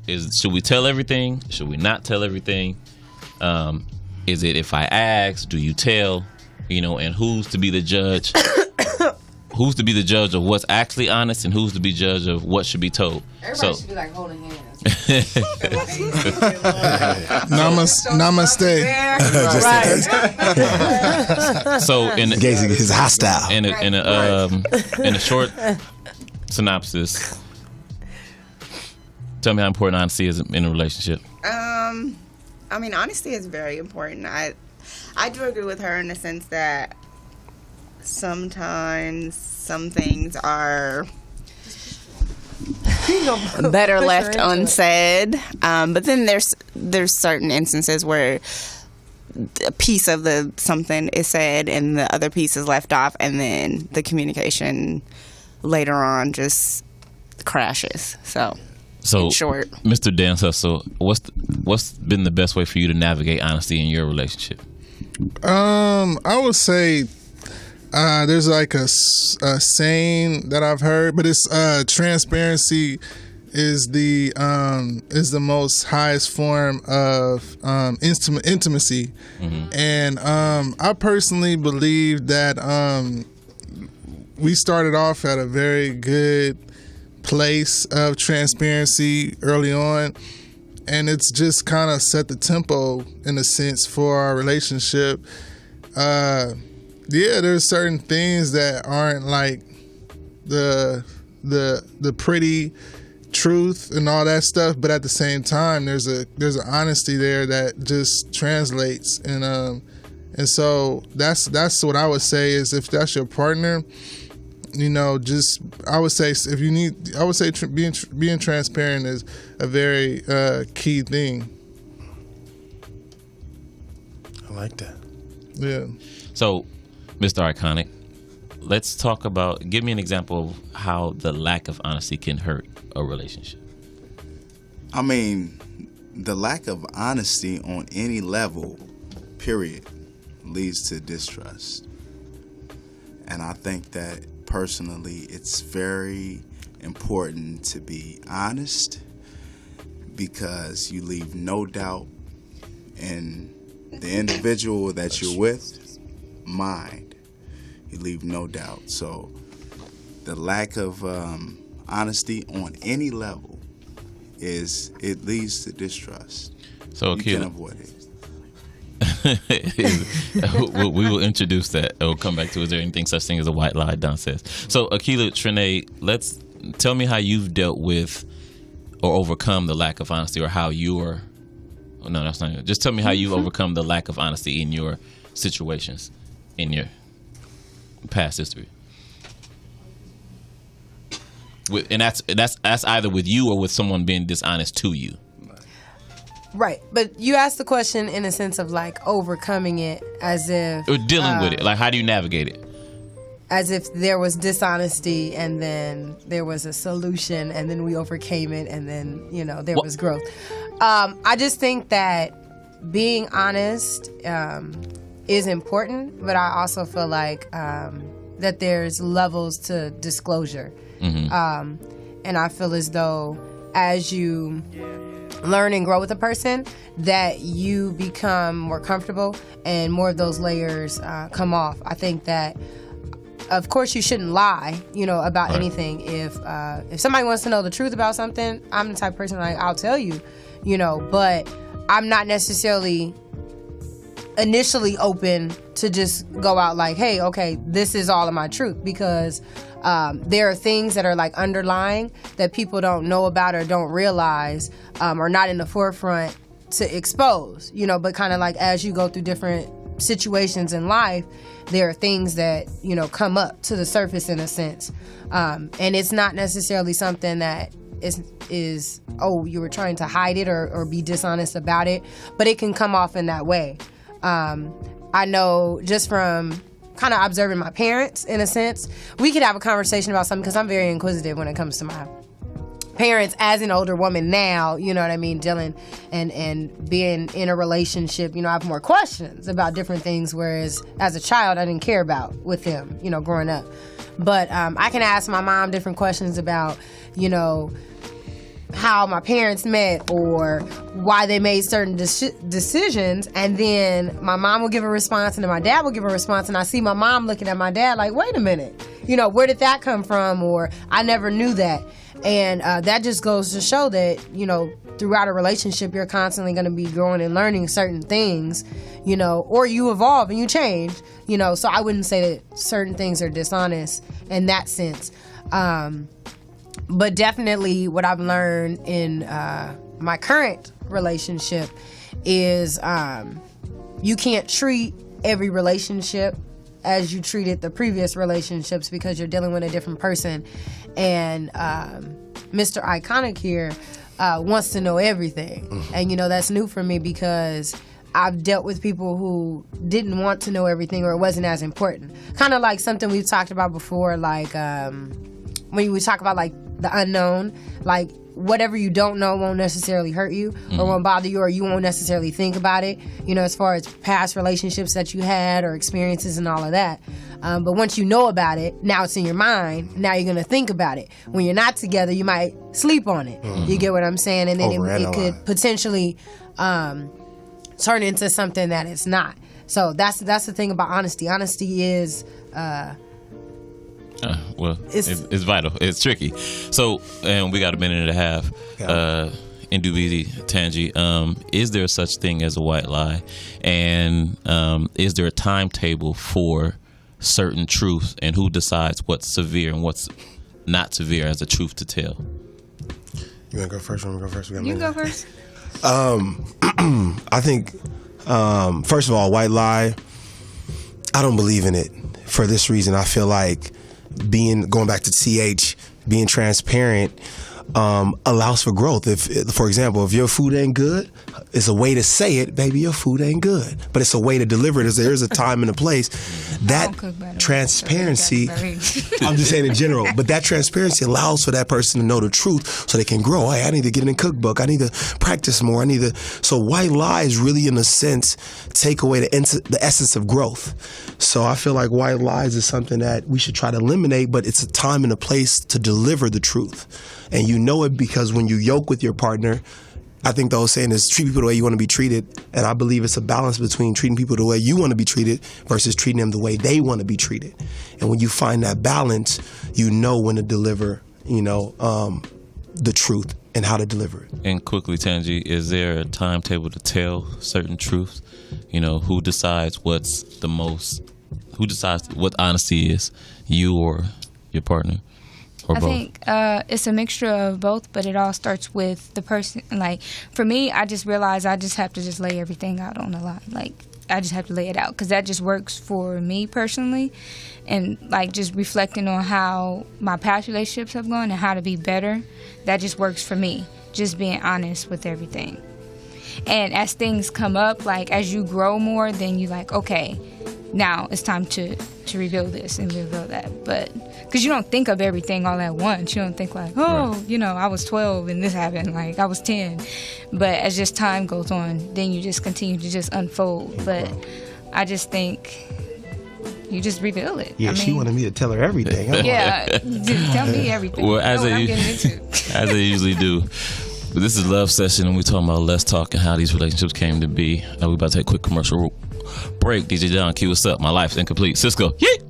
should we tell everything? Should we not tell everything? Is it if I ask, do you tell? And who's to be the judge? Who's to be the judge of what's actually honest, and who's to be judge of what should be told? Everybody should be like holding hands. Namaste. Right. So Gazing is hostile. In a short synopsis, tell me how important honesty is in a relationship. Honesty is very important. I do agree with her in the sense that sometimes some things are better left unsaid. But then there's certain instances where a piece of something is said and the other piece is left off, and then the communication later on just crashes. So in short, Mr. Dan Hustle, what's been the best way for you to navigate honesty in your relationship? I would say there's like a saying that I've heard, but it's transparency is the most highest form of intimacy. Mm-hmm. And I personally believe that we started off at a very good place of transparency early on, and it's just kind of set the tempo in a sense for our relationship. There's certain things that aren't like the pretty truth and all that stuff, but at the same time there's an honesty there that just translates, and so that's what I would say is, if that's your partner, I would say being transparent is a very key thing. I like that. Yeah. So, Mr. Iconic, let's talk about, give me an example of how the lack of honesty can hurt a relationship. The lack of honesty on any level, period, leads to distrust. And I think that personally, it's very important to be honest, because you leave no doubt in the individual that you're with mind. You leave no doubt. So the lack of honesty on any level it leads to distrust. So you can avoid it. We will introduce that. We'll come back to, is there anything such thing as a white lie, Don says. So Akilah, Trinae, tell me how you've dealt with or overcome the lack of honesty, or how that's not it. Just tell me how you've overcome the lack of honesty in your situations, in your past history. And that's either with you or with someone being dishonest to you. Right, but you asked the question in a sense of like overcoming it, as if... Or dealing with it. Like, how do you navigate it? As if there was dishonesty and then there was a solution and then we overcame it and then, there was growth. I just think that being honest is important, but I also feel like that there's levels to disclosure. Mm-hmm. And I feel as though as you learn and grow with a person, that you become more comfortable and more of those layers come off. I think that, of course, you shouldn't lie, about anything. If somebody wants to know the truth about something, I'm the type of person I'll tell you, but I'm not necessarily initially open to just go out like, hey, okay, this is all of my truth, because there are things that are like underlying that people don't know about or don't realize, or not in the forefront to expose, but kind of like as you go through different situations in life, there are things that, come up to the surface in a sense. And it's not necessarily something that is you were trying to hide it or be dishonest about it, but it can come off in that way. I know just from kind of observing my parents, in a sense, we could have a conversation about something, because I'm very inquisitive when it comes to my parents as an older woman now, dealing and being in a relationship, I have more questions about different things, whereas as a child I didn't care about with them, growing up. But I can ask my mom different questions about, how my parents met or why they made certain decisions, and then my mom will give a response and then my dad will give a response, and I see my mom looking at my dad like, wait a minute, where did that come from? Or I never knew that. And that just goes to show that, throughout a relationship, you're constantly going to be growing and learning certain things, or you evolve and you change, so I wouldn't say that certain things are dishonest in that sense. But definitely what I've learned in my current relationship is you can't treat every relationship as you treated the previous relationships because you're dealing with a different person. And Mr. Iconic here wants to know everything. And, that's new for me because I've dealt with people who didn't want to know everything or it wasn't as important. Kind of like something we've talked about before, like when we talk about like the unknown, like whatever you don't know won't necessarily hurt you or won't bother you, or you won't necessarily think about it, as far as past relationships that you had or experiences and all of that. But once you know about it, now it's in your mind. Now you're going to think about it. When you're not together, you might sleep on it. You get what I'm saying? And then it could potentially turn into something that it's not. So that's the thing about honesty. Honesty is... it's vital. It's tricky. So, and we got a minute and a half. Ndubisi, Tangi, is there such thing as a white lie? And is there a timetable for certain truth, and who decides what's severe and what's not severe as a truth to tell? You want to go first? You can go first. I think, first of all, white lie, I don't believe in it for this reason. I feel like going back to TH, being transparent allows for growth. If, for example, if your food ain't good, it's a way to say it, baby, your food ain't good. But it's a way to deliver it. There's a time and a place. That transparency, I'm just saying in general, but that transparency allows for that person to know the truth so they can grow. Hey, I need to get in a cookbook. I need to practice more. So white lies really, in a sense, take away the essence of growth. So I feel like white lies is something that we should try to eliminate, but it's a time and a place to deliver the truth. And you know it because when you yoke with your partner, I think the whole saying is treat people the way you want to be treated. And I believe it's a balance between treating people the way you want to be treated versus treating them the way they want to be treated. And when you find that balance, you know when to deliver, the truth and how to deliver it. And quickly, Tangi, is there a timetable to tell certain truths? Who decides who decides what honesty is, you or your partner? I think it's a mixture of both, but it all starts with the person. Like, for me, I just realized I just have to just lay everything out on the line. Like, I just have to lay it out because that just works for me personally. And, like, just reflecting on how my past relationships have gone and how to be better, that just works for me. Just being honest with everything. And as things come up, like, as you grow more, then you're like, okay, now it's time to reveal this and reveal that. But because you don't think of everything all at once. You don't think like, I was 12 and this happened, like I was 10. But as just time goes on, then you just continue to just unfold. But I just think you just reveal it. Yeah, she wanted me to tell her everything. Yeah, just tell me everything. Well, as I usually do. But this is Love Session, and we're talking about Let's Talk and how these relationships came to be. We're about to take a quick commercial break. DJ John Q, what's up? My life's incomplete. Cisco, yeet!